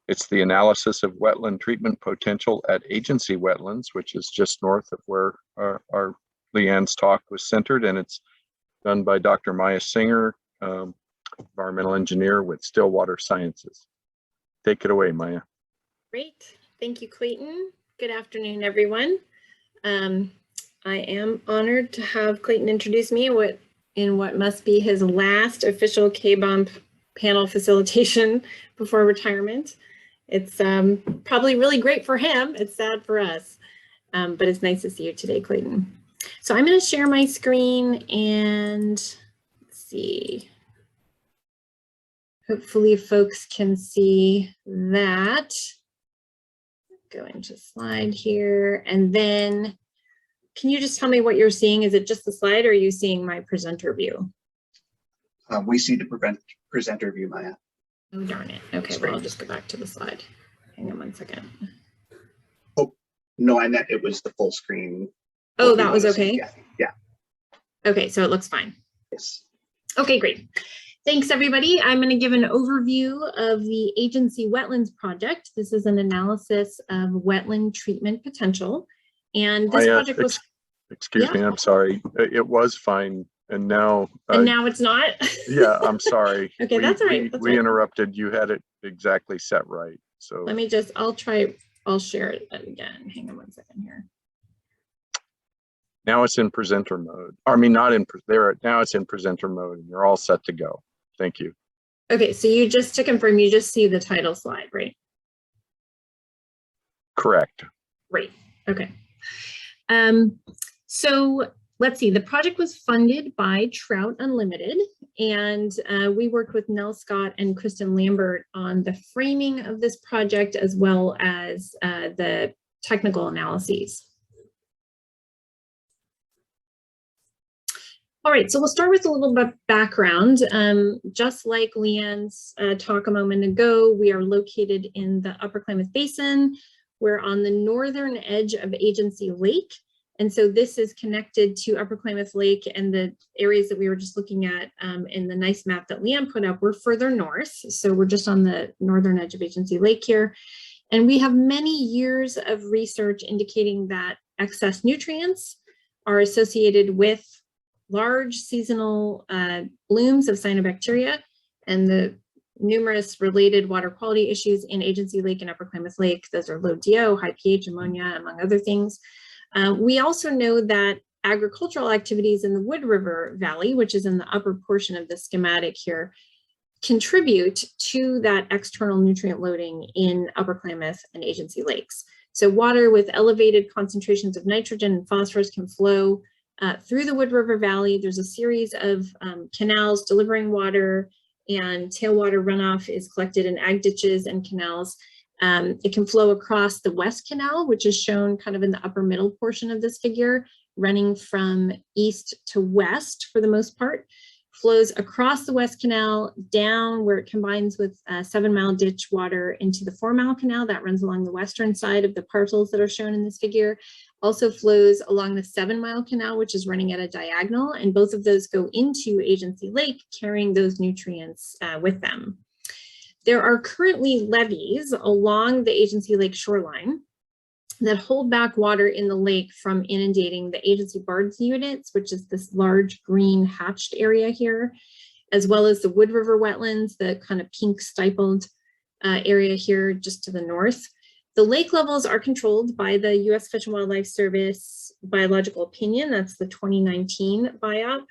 It's the analysis of wetland treatment potential at Agency Wetlands, which is just north of where our Leanne's talk was centered, and it's done by Dr. Maia Singer, environmental engineer with Stillwater Sciences. Take it away, Maia. Great. Thank you, Clayton. Good afternoon, everyone. I am honored to have Clayton introduce me in what must be his last official K-BOMP panel facilitation before retirement. It's probably really great for him. It's sad for us, but it's nice to see you today, Clayton. So I'm going to share my screen and let's see. Hopefully folks can see that. Go into slide here, and then can you just tell me what you're seeing? Is it just the slide, or are you seeing my presenter view? We see the presenter view, Maya. Oh, darn it. Okay, well, I'll just go back to the slide. Hang on one second. Oh, no, I meant it was the full screen. Oh, that was okay? Yeah. Okay, so it looks fine. Yes. Okay, great. Thanks, everybody. I'm going to give an overview of the Agency Wetlands project. This is an analysis of wetland treatment potential. And this project was... Excuse me, I'm sorry. It was fine. And now... and now it's not? Yeah, I'm sorry. Okay, that's all right. We interrupted. You had it exactly set right. So let me just, I'll share it again. Hang on one second here. Now it's in presenter mode. I mean, not in there. Now it's in presenter mode and you're all set to go. Thank you. Okay, so you just, to confirm, you just see the title slide, right? Correct. Great. Okay. So let's see, the project was funded by Trout Unlimited, and we worked with Nell Scott and Kristen Lambert on the framing of this project as well as the technical analyses. All right, so we'll start with a little bit of background. Just like Leanne's talk a moment ago, we are located in the Upper Klamath Basin. We're on the northern edge of Agency Lake. And so this is connected to Upper Klamath Lake, and the areas that we were just looking at in the nice map that Leanne put up, we're further north. So we're just on the northern edge of Agency Lake here. And we have many years of research indicating that excess nutrients are associated with large seasonal blooms of cyanobacteria and the numerous related water quality issues in Agency Lake and Upper Klamath Lake. Those are low DO, high pH, ammonia, among other things. We also know that agricultural activities in the Wood River Valley, which is in the upper portion of the schematic here, contribute to that external nutrient loading in Upper Klamath and Agency Lakes. So water with elevated concentrations of nitrogen and phosphorus can flow through the Wood River Valley. There's a series of canals delivering water, and tailwater runoff is collected in ag ditches and canals. It can flow across the West Canal, which is shown kind of in the upper middle portion of this figure, running from east to west for the most part, flows across the West Canal down where it combines with 7 Mile Ditch water into the 4 Mile Canal that runs along the western side of the parcels that are shown in this figure. Also flows along the 7 Mile Canal, which is running at a diagonal, and both of those go into Agency Lake, carrying those nutrients with them. There are currently levees along the Agency Lake shoreline that hold back water in the lake from inundating the Agency Bards units, which is this large green hatched area here, as well as the Wood River wetlands, the kind of pink stippled area here just to the north. The lake levels are controlled by the U.S. Fish and Wildlife Service biological opinion. That's the 2019 BIOP.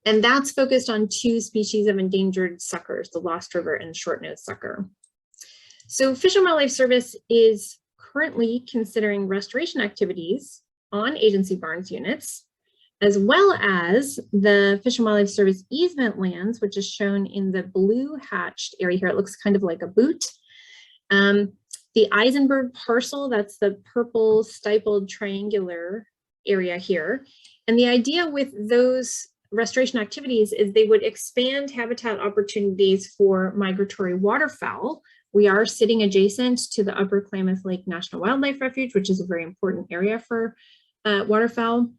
And that's focused on 2 species of endangered suckers, the Lost River and short-nosed sucker. So Fish and Wildlife Service is currently considering restoration activities on Agency Barns units, as well as the Fish and Wildlife Service easement lands, which is shown in the blue hatched area here. It looks kind of like a boot. The Eisenberg parcel, that's the purple stippled triangular area here. And the idea with those restoration activities is they would expand habitat opportunities for migratory waterfowl. We are sitting adjacent to the Upper Klamath Lake National Wildlife Refuge, which is a very important area for waterfowl,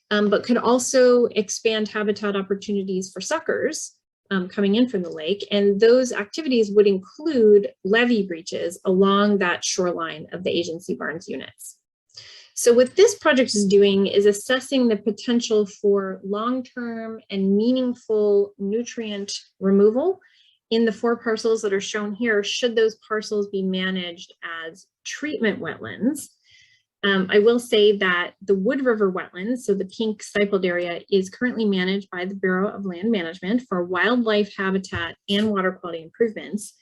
but could also expand habitat opportunities for suckers coming in from the lake. And those activities would include levee breaches along that shoreline of the agency barns units. So what this project is doing is assessing the potential for long-term and meaningful nutrient removal in the 4 parcels that are shown here, should those parcels be managed as treatment wetlands. I will say that the Wood River wetlands, so the pink stippled area, is currently managed by the Bureau of Land Management for wildlife habitat and water quality improvements.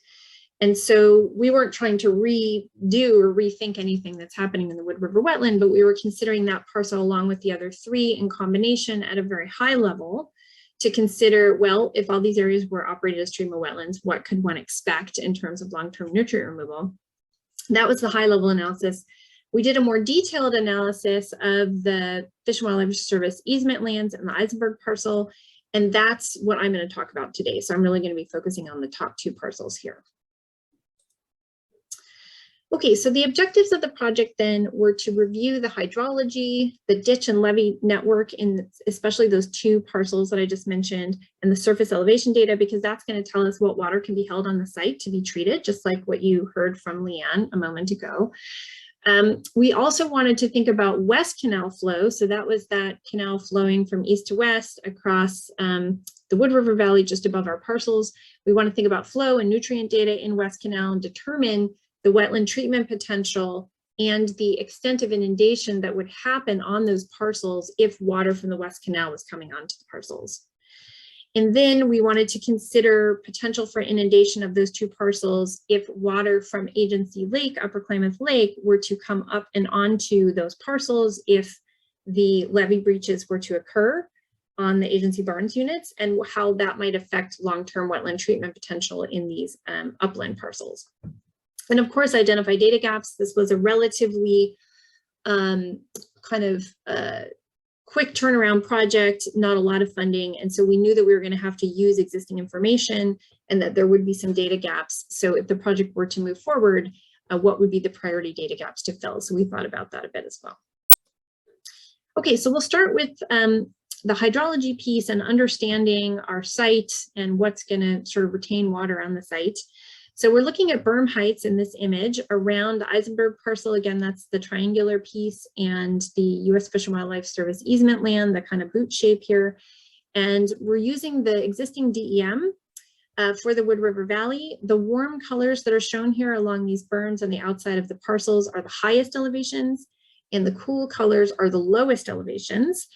And so we weren't trying to redo or rethink anything that's happening in the Wood River wetland, but we were considering that parcel along with the other 3 in combination at a very high level to consider, well, if all these areas were operated as treatment wetlands, what could one expect in terms of long-term nutrient removal? That was the high level analysis. We did a more detailed analysis of the Fish and Wildlife Service easement lands and the Eisenberg parcel, and that's what I'm going to talk about today. So I'm really going to be focusing on the top 2 parcels here. Okay, so the objectives of the project then were to review the hydrology, the ditch and levee network, in especially those 2 parcels that I just mentioned, and the surface elevation data, because that's going to tell us what water can be held on the site to be treated, just like what you heard from Leanne a moment ago. We also wanted to think about West Canal flow. So that was that canal flowing from east to west across the Wood River Valley just above our parcels. We want to think about flow and nutrient data in West Canal and determine the wetland treatment potential and the extent of inundation that would happen on those parcels if water from the West Canal was coming onto the parcels. And then we wanted to consider potential for inundation of those 2 parcels if water from Agency Lake, Upper Klamath Lake, were to come up and onto those parcels if the levee breaches were to occur on the Agency Barns units, and how that might affect long-term wetland treatment potential in these upland parcels. And of course, identify data gaps. This was a relatively quick turnaround project, not a lot of funding. And so we knew that we were going to have to use existing information and that there would be some data gaps. So if the project were to move forward, what would be the priority data gaps to fill? So we thought about that a bit as well. Okay, so we'll start with the hydrology piece and understanding our site and what's going to sort of retain water on the site. So we're looking at berm heights in this image around the Eisenberg parcel. Again, that's the triangular piece, and the U.S. Fish and Wildlife Service easement land, the kind of boot shape here. And we're using the existing DEM for the Wood River Valley. The warm colors that are shown here along these berms on the outside of the parcels are the highest elevations, and the cool colors are the lowest elevations.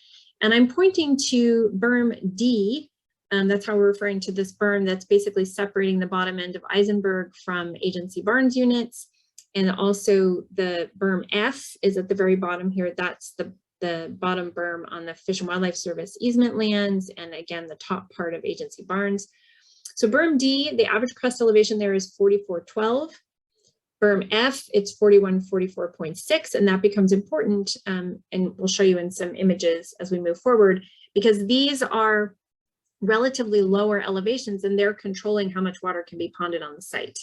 And I'm pointing to berm D. That's how we're referring to this berm that's basically separating the bottom end of Eisenberg from Agency Barns units. And also the berm F is at the very bottom here. That's the bottom berm on the Fish and Wildlife Service easement lands, and again, the top part of Agency Barns. So berm D, the average crest elevation there is 4412. Berm F, it's 4144.6, and that becomes important, and we'll show you in some images as we move forward, because these are relatively lower elevations, and they're controlling how much water can be ponded on the site.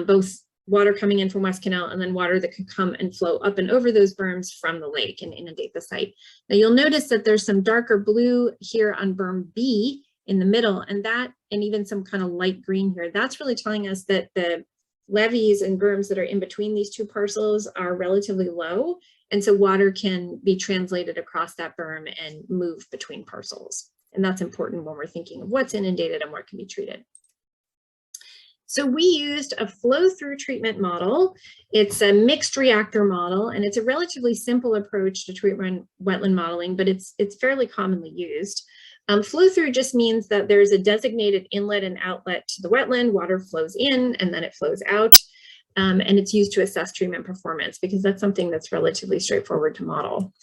Both water coming in from West Canal and then water that could come and flow up and over those berms from the lake and inundate the site. Now you'll notice that there's some darker blue here on berm B in the middle, and even some kind of light green here. That's really telling us that the levees and berms that are in between these 2 parcels are relatively low, and so water can be translated across that berm and move between parcels. And that's important when we're thinking of what's inundated and what can be treated. So we used a flow-through treatment model. It's a mixed reactor model, and it's a relatively simple approach to treatment wetland modeling, but it's fairly commonly used. Flow-through just means that there's a designated inlet and outlet to the wetland. Water flows in and then it flows out, and it's used to assess treatment performance, because that's something that's relatively straightforward to model.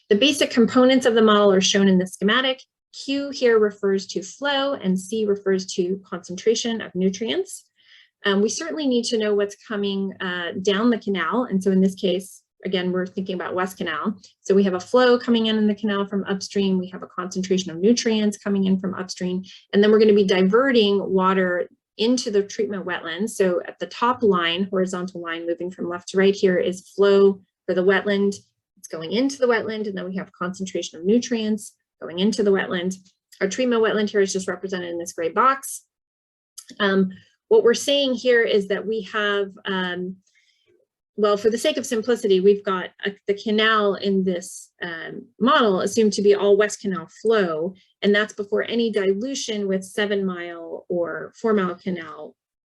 The basic components of the model are shown in the schematic. Q here refers to flow, and C refers to concentration of nutrients. We certainly need to know what's coming down the canal. And so in this case, again, we're thinking about West Canal. So we have a flow coming in the canal from upstream. We have a concentration of nutrients coming in from upstream. And then we're going to be diverting water into the treatment wetlands. So at the top line, horizontal line moving from left to right here, is flow for the wetland. It's going into the wetland, and then we have concentration of nutrients going into the wetland. Our treatment wetland here is just represented in this gray box. What we're saying here is that we have, well, for the sake of simplicity, we've got the canal in this model assumed to be all West Canal flow, and that's before any dilution with 7 Mile or 4 Mile Canal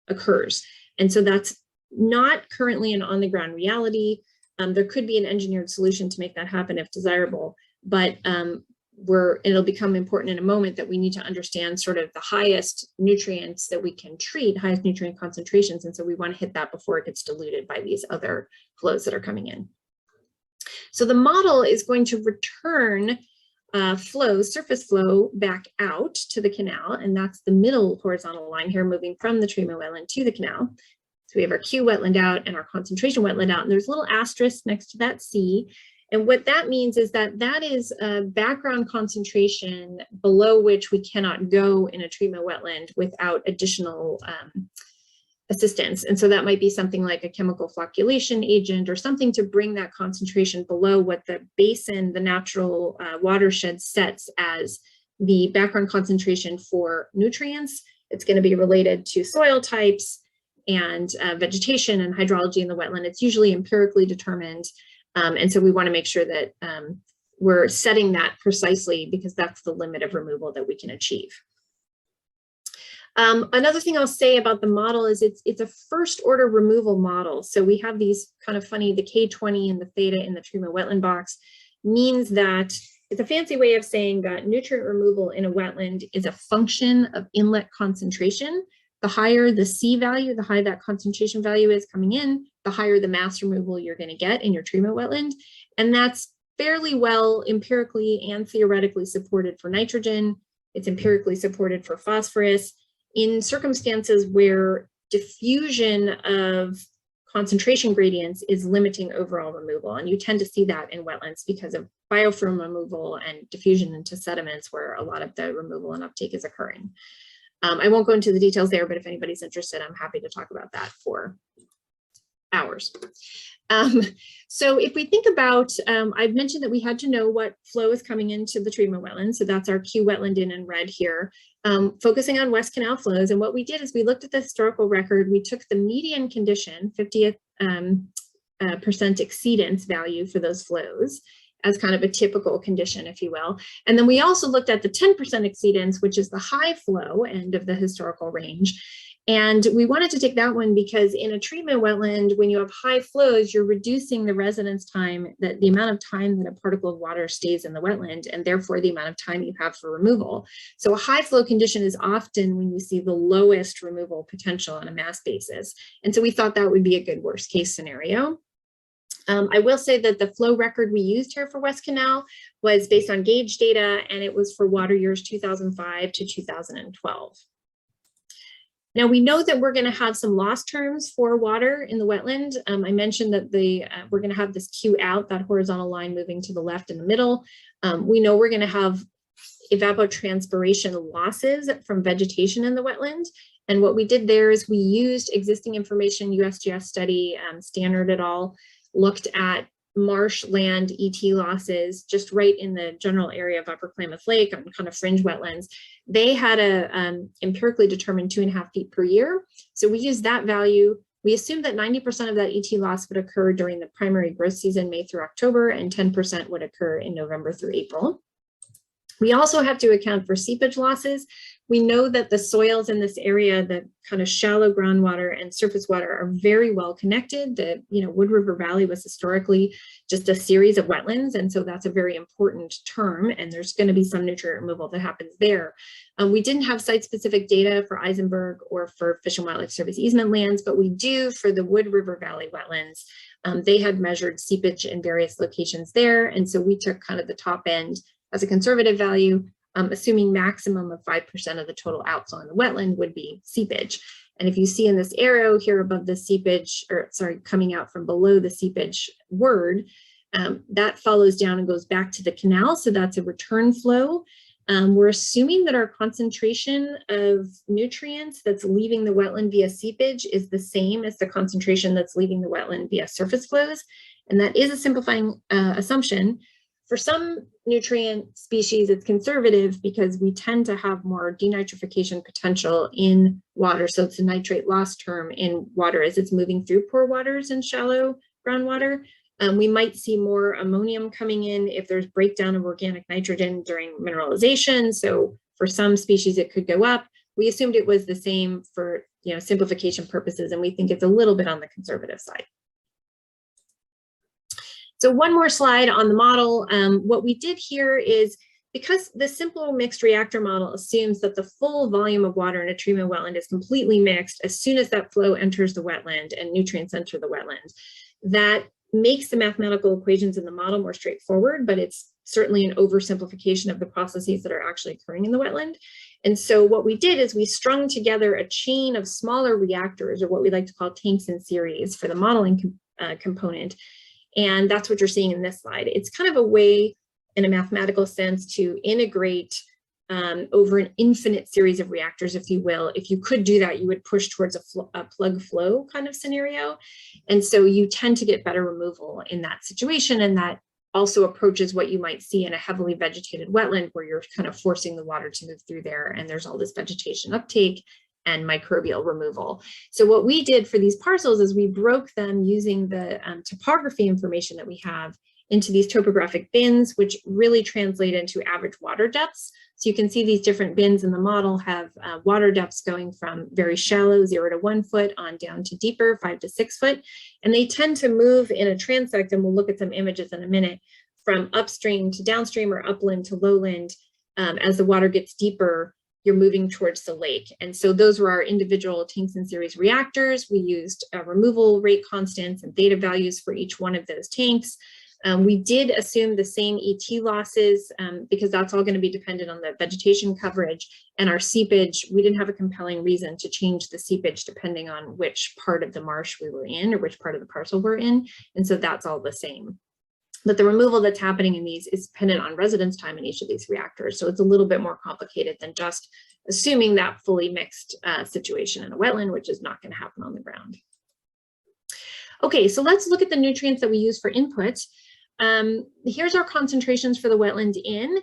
occurs. And so that's not currently an on-the-ground reality. There could be an engineered solution to make that happen if desirable, but it'll become important in a moment that we need to understand sort of the highest nutrients that we can treat, highest nutrient concentrations. And so we want to hit that before it gets diluted by these other flows that are coming in. So the model is going to return surface flow back out to the canal. And that's the middle horizontal line here, moving from the treatment wetland to the canal. So we have our Q wetland out and our concentration wetland out. And there's a little asterisk next to that C. And what that means is that that is a background concentration below which we cannot go in a treatment wetland without additional assistance. And so that might be something like a chemical flocculation agent or something to bring that concentration below what the basin, the natural watershed sets as the background concentration for nutrients. It's going to be related to soil types and vegetation and hydrology in the wetland. It's usually empirically determined. And so we want to make sure that we're setting that precisely because that's the limit of removal that we can achieve. Another thing I'll say about the model is it's a first order removal model. So we have these kind of funny, the K20 and the theta in the treatment wetland box means that it's a fancy way of saying that nutrient removal in a wetland is a function of inlet concentration. The higher the C value, the higher that concentration value is coming in, the higher the mass removal you're going to get in your treatment wetland. And that's fairly well empirically and theoretically supported for nitrogen. It's empirically supported for phosphorus in circumstances where diffusion of concentration gradients is limiting overall removal. And you tend to see that in wetlands because of biofilm removal and diffusion into sediments where a lot of the removal and uptake is occurring. I won't go into the details there, but if anybody's interested, I'm happy to talk about that for hours. So if we think about, I've mentioned that we had to know what flow is coming into the treatment wetland. So that's our Q wetland in red here, focusing on West Canal flows. And what we did is we looked at the historical record. We took the median condition, 50th percent exceedance value for those flows as kind of a typical condition, if you will. And then we also looked at the 10% exceedance, which is the high flow end of the historical range. And we wanted to take that one because in a treatment wetland, when you have high flows, you're reducing the residence time, the amount of time that a particle of water stays in the wetland, and therefore the amount of time you have for removal. So a high flow condition is often when you see the lowest removal potential on a mass basis. And so we thought that would be a good worst case scenario. I will say that the flow record we used here for West Canal was based on gauge data, and it was for water years 2005 to 2012. Now we know that we're going to have some loss terms for water in the wetland. I mentioned that we're going to have this Q out, that horizontal line moving to the left in the middle. We know we're going to have evapotranspiration losses from vegetation in the wetland. And what we did there is we used existing information, USGS study, Standard et al., looked at marshland ET losses just right in the general area of Upper Klamath Lake on kind of fringe wetlands. They had a empirically determined 2.5 feet per year. So we used that value. We assumed that 90% of that ET loss would occur during the primary growth season, May through October, and 10% would occur in November through April. We also have to account for seepage losses. We know that the soils in this area, the kind of shallow groundwater and surface water, are very well connected. The Wood River Valley was historically just a series of wetlands, and so that's a very important term, and there's going to be some nutrient removal that happens there. We didn't have site-specific data for Eisenberg or for Fish and Wildlife Service easement lands, but we do for the Wood River Valley wetlands. They had measured seepage in various locations there, and so we took kind of the top end as a conservative value, assuming maximum of 5% of the total outflow in the wetland would be seepage. And if you see in this arrow here above the seepage, or sorry, coming out from below the seepage word, that follows down and goes back to the canal. So that's a return flow. We're assuming that our concentration of nutrients that's leaving the wetland via seepage is the same as the concentration that's leaving the wetland via surface flows. And that is a simplifying assumption. For some nutrient species, it's conservative because we tend to have more denitrification potential in water. So it's a nitrate loss term in water as it's moving through pore waters and shallow groundwater. We might see more ammonium coming in if there's breakdown of organic nitrogen during mineralization. So for some species, it could go up. We assumed it was the same for simplification purposes, and we think it's a little bit on the conservative side. So one more slide on the model. What we did here is, because the simple mixed reactor model assumes that the full volume of water in a treatment wetland is completely mixed as soon as that flow enters the wetland and nutrients enter the wetland, that makes the mathematical equations in the model more straightforward, but it's certainly an oversimplification of the processes that are actually occurring in the wetland. And so what we did is we strung together a chain of smaller reactors, or what we like to call tanks in series, for the modeling component. And that's what you're seeing in this slide. It's kind of a way, in a mathematical sense, to integrate over an infinite series of reactors, if you will. If you could do that, you would push towards a plug flow kind of scenario. And so you tend to get better removal in that situation. And that also approaches what you might see in a heavily vegetated wetland, where you're kind of forcing the water to move through there. And there's all this vegetation uptake and microbial removal. So what we did for these parcels is we broke them using the topography information that we have into these topographic bins, which really translate into average water depths. So you can see these different bins in the model have water depths going from very shallow, 0 to 1 foot, on down to deeper, 5 to 6 foot. And they tend to move in a transect, and we'll look at some images in a minute, from upstream to downstream, or upland to lowland. As the water gets deeper, you're moving towards the lake. And so those were our individual tanks in series reactors. We used removal rate constants and theta values for each one of those tanks. We did assume the same ET losses because that's all going to be dependent on the vegetation coverage. And our seepage, we didn't have a compelling reason to change the seepage depending on which part of the marsh we were in, or which part of the parcel we're in. And so that's all the same. But the removal that's happening in these is dependent on residence time in each of these reactors. So it's a little bit more complicated than just assuming that fully mixed situation in a wetland, which is not going to happen on the ground. Okay, so let's look at the nutrients that we use for input. Here's our concentrations for the wetland in.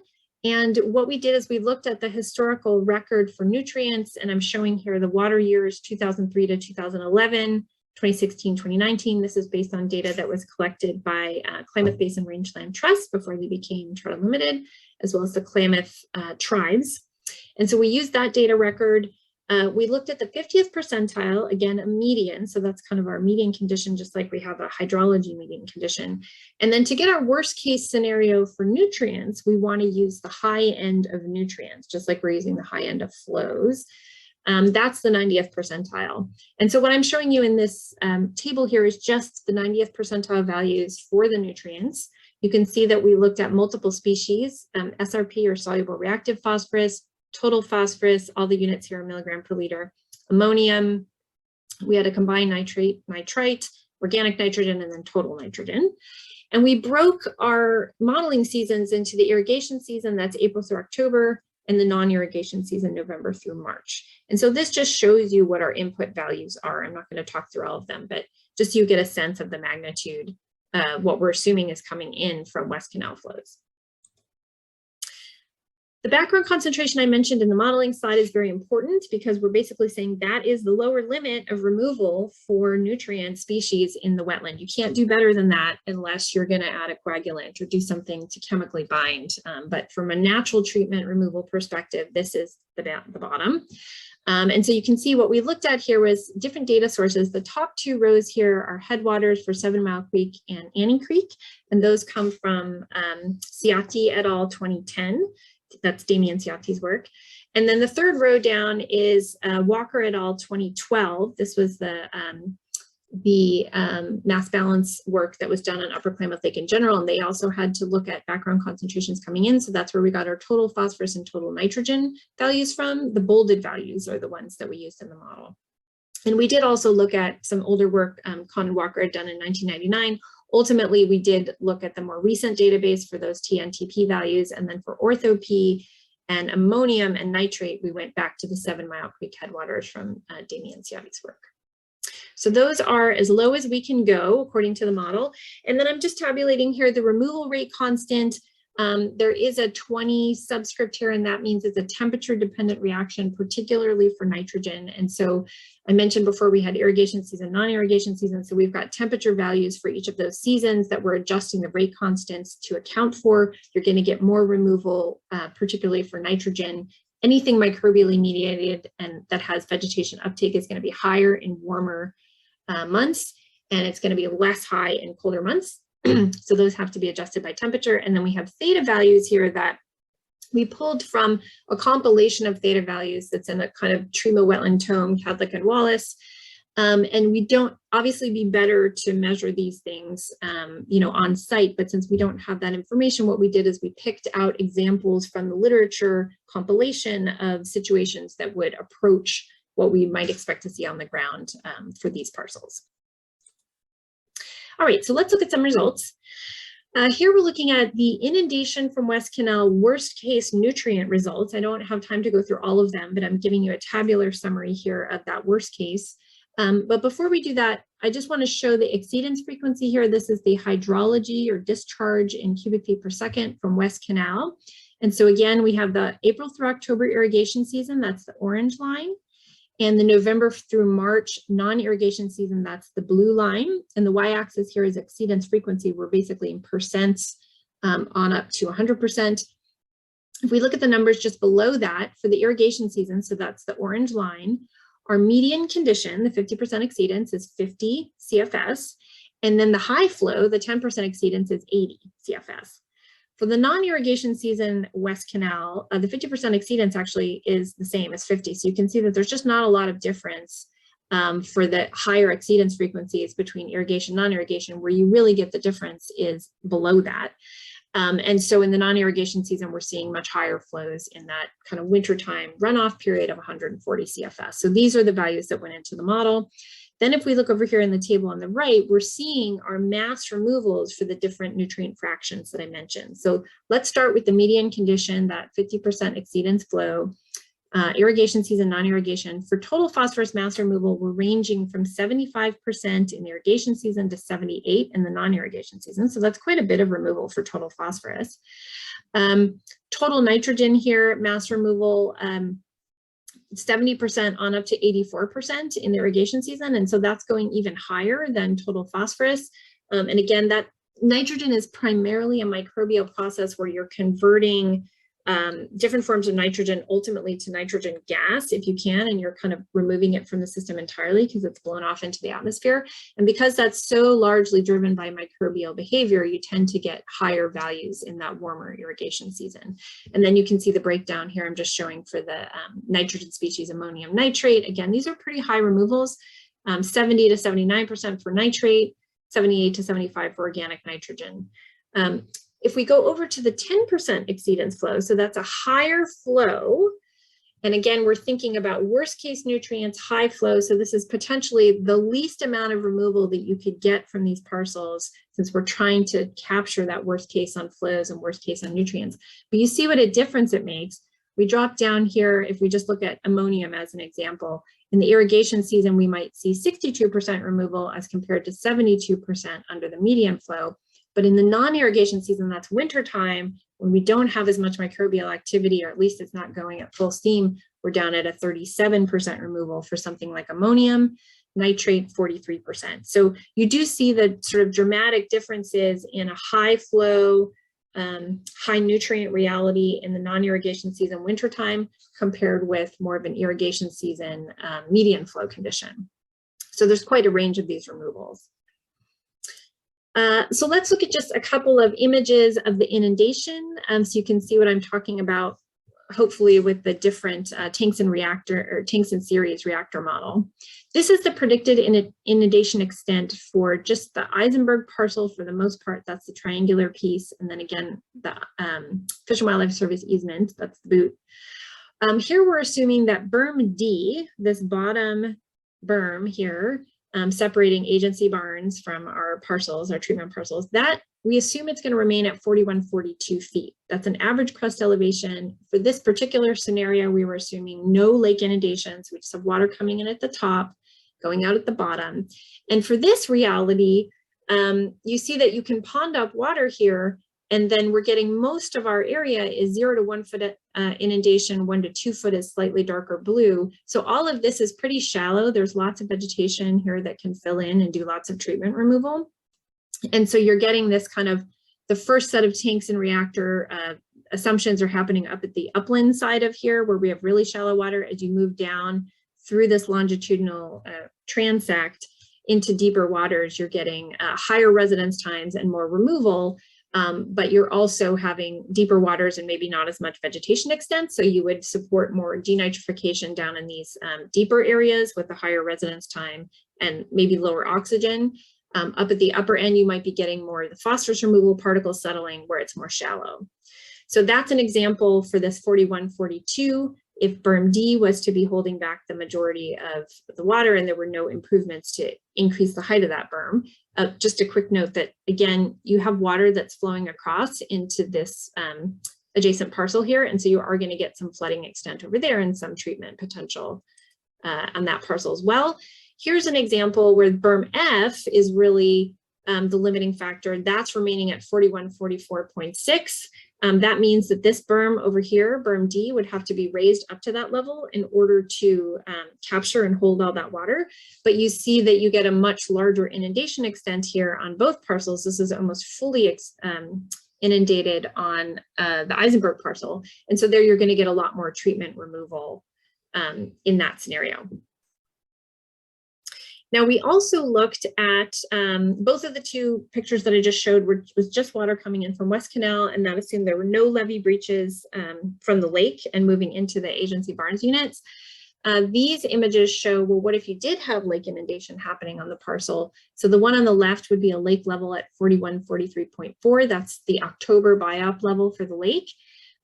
And what we did is we looked at the historical record for nutrients, and I'm showing here the water years 2003 to 2011. 2016, 2019. This is based on data that was collected by Klamath Basin Rangeland Trust before they became Trout Limited, as well as the Klamath tribes. And so we used that data record. We looked at the 50th percentile, again, a median. So that's kind of our median condition, just like we have a hydrology median condition. And then to get our worst case scenario for nutrients, we want to use the high end of nutrients, just like we're using the high end of flows. That's the 90th percentile. And so what I'm showing you in this table here is just the 90th percentile values for the nutrients. You can see that we looked at multiple species, SRP, or soluble reactive phosphorus, total phosphorus, all the units here are milligram per liter, ammonium, we had a combined nitrate, nitrite, organic nitrogen, and then total nitrogen. And we broke our modeling seasons into the irrigation season, that's April through October, and the non-irrigation season, November through March. And so this just shows you what our input values are. I'm not going to talk through all of them, but just so you get a sense of the magnitude, what we're assuming is coming in from West Canal flows. The background concentration I mentioned in the modeling slide is very important because we're basically saying that is the lower limit of removal for nutrient species in the wetland. You can't do better than that unless you're going to add a coagulant or do something to chemically bind. But from a natural treatment removal perspective, this is the bottom. And so you can see what we looked at here was different data sources. The top two rows here are headwaters for 7 Mile Creek and Annie Creek, and those come from Ciatti et al. 2010. That's Damien Ciatti's work. And then the third row down is Walker et al. 2012. This was the mass balance work that was done on Upper Klamath Lake in general. And they also had to look at background concentrations coming in. So that's where we got our total phosphorus and total nitrogen values from. The bolded values are the ones that we used in the model. And we did also look at some older work Con and Walker had done in 1999. Ultimately, we did look at the more recent database for those TNTP values. And then for ortho-P and ammonium and nitrate, we went back to the 7 Mile Creek headwaters from Damien Ciatti's work. So those are as low as we can go according to the model. And then I'm just tabulating here the removal rate constant. There is a 20 subscript here, and that means it's a temperature dependent reaction, particularly for nitrogen. And so I mentioned before we had irrigation season, non-irrigation season. So we've got temperature values for each of those seasons that we're adjusting the rate constants to account for. You're going to get more removal, particularly for nitrogen. Anything microbially mediated and that has vegetation uptake is going to be higher in warmer months, and it's going to be less high in colder months. So those have to be adjusted by temperature. And then we have theta values here that we pulled from a compilation of theta values that's in a kind of Trimo wetland tome, Cadlick and Wallace. And we don't obviously be better to measure these things, on site, but since we don't have that information, what we did is we picked out examples from the literature compilation of situations that would approach what we might expect to see on the ground for these parcels. All right, so let's look at some results. Here we're looking at the inundation from West Canal worst case nutrient results. I don't have time to go through all of them, but I'm giving you a tabular summary here of that worst case. But before we do that, I just want to show the exceedance frequency here. This is the hydrology or discharge in cubic feet per second from West Canal. And so again, we have the April through October irrigation season, that's the orange line. And the November through March non-irrigation season, that's the blue line. And the y-axis here is exceedance frequency. We're basically in percents on up to 100%. If we look at the numbers just below that for the irrigation season, so that's the orange line, our median condition, the 50% exceedance, is 50 CFS. And then the high flow, the 10% exceedance, is 80 CFS. For the non-irrigation season West Canal, the 50% exceedance actually is the same as 50. So you can see that there's just not a lot of difference for the higher exceedance frequencies between irrigation, non-irrigation. Where you really get the difference is below that. And so in the non-irrigation season, we're seeing much higher flows in that kind of wintertime runoff period of 140 CFS. So these are the values that went into the model. Then if we look over here in the table on the right, we're seeing our mass removals for the different nutrient fractions that I mentioned. So let's start with the median condition, that 50% exceedance flow, irrigation season, non-irrigation. For total phosphorus mass removal, we're ranging from 75% in the irrigation season to 78% in the non-irrigation season. So that's quite a bit of removal for total phosphorus. Total nitrogen here, mass removal, 70% on up to 84% in the irrigation season. And so that's going even higher than total phosphorus. And again, that nitrogen is primarily a microbial process where you're converting different forms of nitrogen ultimately to nitrogen gas if you can, and you're kind of removing it from the system entirely because it's blown off into the atmosphere. And because that's so largely driven by microbial behavior, you tend to get higher values in that warmer irrigation season. And then you can see the breakdown here. I'm just showing for the nitrogen species ammonium nitrate. Again, these are pretty high removals, 70 to 79% for nitrate, 78 to 75 for organic nitrogen. If we go over to the 10% exceedance flow, so that's a higher flow. And again, we're thinking about worst case nutrients, high flow. So this is potentially the least amount of removal that you could get from these parcels, since we're trying to capture that worst case on flows and worst case on nutrients. But you see what a difference it makes. We drop down here, if we just look at ammonium as an example, in the irrigation season, we might see 62% removal as compared to 72% under the median flow. But in the non-irrigation season, that's winter time, when we don't have as much microbial activity, or at least it's not going at full steam, we're down at a 37% removal for something like ammonium, nitrate 43%. So you do see the sort of dramatic differences in a high flow, high nutrient reality in the non-irrigation season wintertime compared with more of an irrigation season median flow condition. So there's quite a range of these removals. So let's look at just a couple of images of the inundation, so you can see what I'm talking about, hopefully with the different tanks and series reactor model. This is the predicted inundation extent for just the Eisenberg parcel for the most part. That's the triangular piece. And then again, the Fish and Wildlife Service easement, that's the boot. Here we're assuming that berm D, this bottom berm here, separating agency barns from our parcels, our treatment parcels, that we assume it's going to remain at 4142 feet. That's an average crust elevation. For this particular scenario, we were assuming no lake inundations. We just have water coming in at the top, going out at the bottom. And for this reality, you see that you can pond up water here, And then we're getting most of our area is 0 to 1 foot inundation, 1 to 2 foot is slightly darker blue. So all of this is pretty shallow. There's lots of vegetation here that can fill in and do lots of treatment removal. And so you're getting this kind of, the first set of tanks and reactor assumptions are happening up at the upland side of here, where we have really shallow water. As you move down through this longitudinal transect into deeper waters, you're getting higher residence times and more removal. But you're also having deeper waters and maybe not as much vegetation extent. So you would support more denitrification down in these deeper areas with a higher residence time and maybe lower oxygen. Up at the upper end, you might be getting more of the phosphorus removal, particle settling where it's more shallow. So that's an example for this 41-42. If berm D was to be holding back the majority of the water and there were no improvements to increase the height of that berm. Just a quick note that, again, you have water that's flowing across into this adjacent parcel here. And so you are going to get some flooding extent over there and some treatment potential on that parcel as well. Here's an example where berm F is really the limiting factor. That's remaining at 41-44.6. That means that this berm over here, berm D, would have to be raised up to that level in order to capture and hold all that water. But you see that you get a much larger inundation extent here on both parcels. This is almost fully inundated on the Eisenberg parcel. And so there you're going to get a lot more treatment removal in that scenario. Now, we also looked at both of the two pictures that I just showed was just water coming in from West Canal, and that assumed there were no levee breaches from the lake and moving into the agency barns units. These images show, well, what if you did have lake inundation happening on the parcel? So the one on the left would be a lake level at 41-43.4. That's the October biop level for the lake.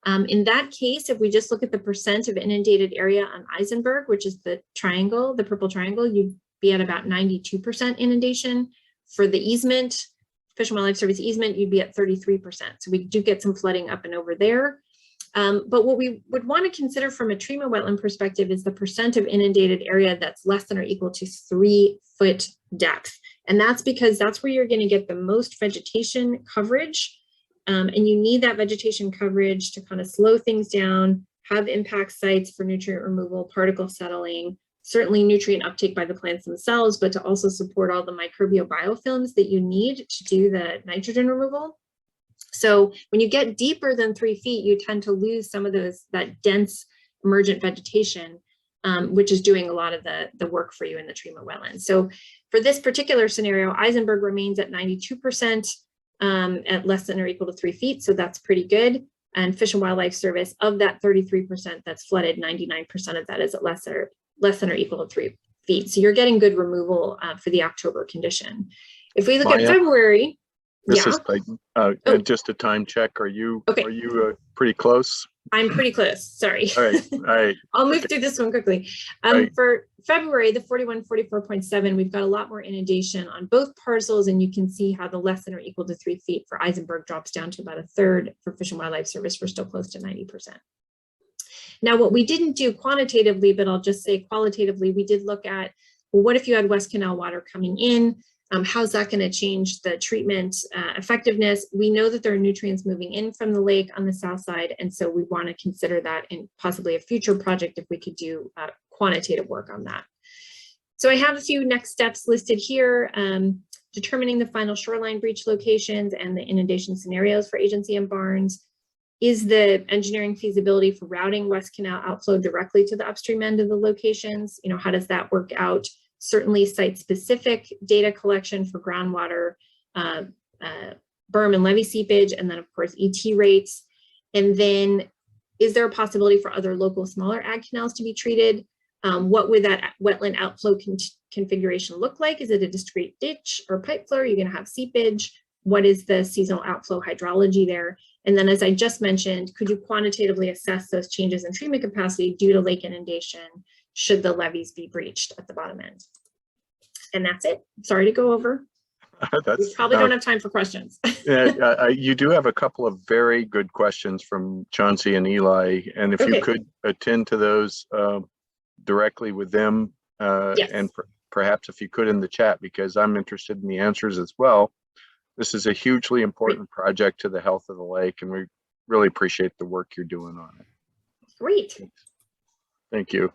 In that case, if we just look at the percent of inundated area on Eisenberg, which is the triangle, the purple triangle, you'd be at about 92% inundation. For the easement, Fish and Wildlife Service easement, you'd be at 33%. So we do get some flooding up and over there. But what we would want to consider from a treatment wetland perspective is the percent of inundated area that's less than or equal to 3 foot depth. And that's because that's where you're going to get the most vegetation coverage. And you need that vegetation coverage to kind of slow things down, have impact sites for nutrient removal, particle settling, certainly nutrient uptake by the plants themselves, but to also support all the microbial biofilms that you need to do the nitrogen removal. So when you get deeper than 3 feet, you tend to lose some of that dense emergent vegetation, which is doing a lot of the work for you in the treatment wetlands. So for this particular scenario, Eisenberg remains at 92% at less than or equal to 3 feet. So that's pretty good. And Fish and Wildlife Service, of that 33% that's flooded, 99% of that is at less than or equal to 3 feet. So you're getting good removal for the October condition. If we look Maia, at February, this is Clayton. And just a time check. Are you pretty close? I'm pretty close. Sorry. All right. I'll move through this one quickly. For February, the 41-44.7, we've got a lot more inundation on both parcels, and you can see how the less than or equal to 3 feet for Eisenberg drops down to about a third. For Fish and Wildlife Service, we're still close to 90%. Now, what we didn't do quantitatively, but I'll just say qualitatively, we did look at, well, what if you had West Canal water coming in? How's that going to change the treatment effectiveness? We know that there are nutrients moving in from the lake on the south side, and so we want to consider that in possibly a future project if we could do quantitative work on that. So I have a few next steps listed here, determining the final shoreline breach locations and the inundation scenarios for agency and barns. Is the engineering feasibility for routing West Canal outflow directly to the upstream end of the locations? You know, how does that work out? Certainly site-specific data collection for groundwater, berm and levee seepage, and then of course ET rates. And then is there a possibility for other local smaller ag canals to be treated? What would that wetland outflow configuration look like? Is it a discrete ditch or pipe flow? Are you going to have seepage? What is the seasonal outflow hydrology there? And then, as I just mentioned, could you quantitatively assess those changes in treatment capacity due to lake inundation should the levees be breached at the bottom end? And that's it. Sorry to go over. We probably don't have time for questions. You do have a couple of very good questions from Chauncey and Eli, and if you could attend to those directly with them, yes. and perhaps if you could in the chat, because I'm interested in the answers as well. This is a hugely important project to the health of the lake, and we really appreciate the work you're doing on it. Great. Thank you.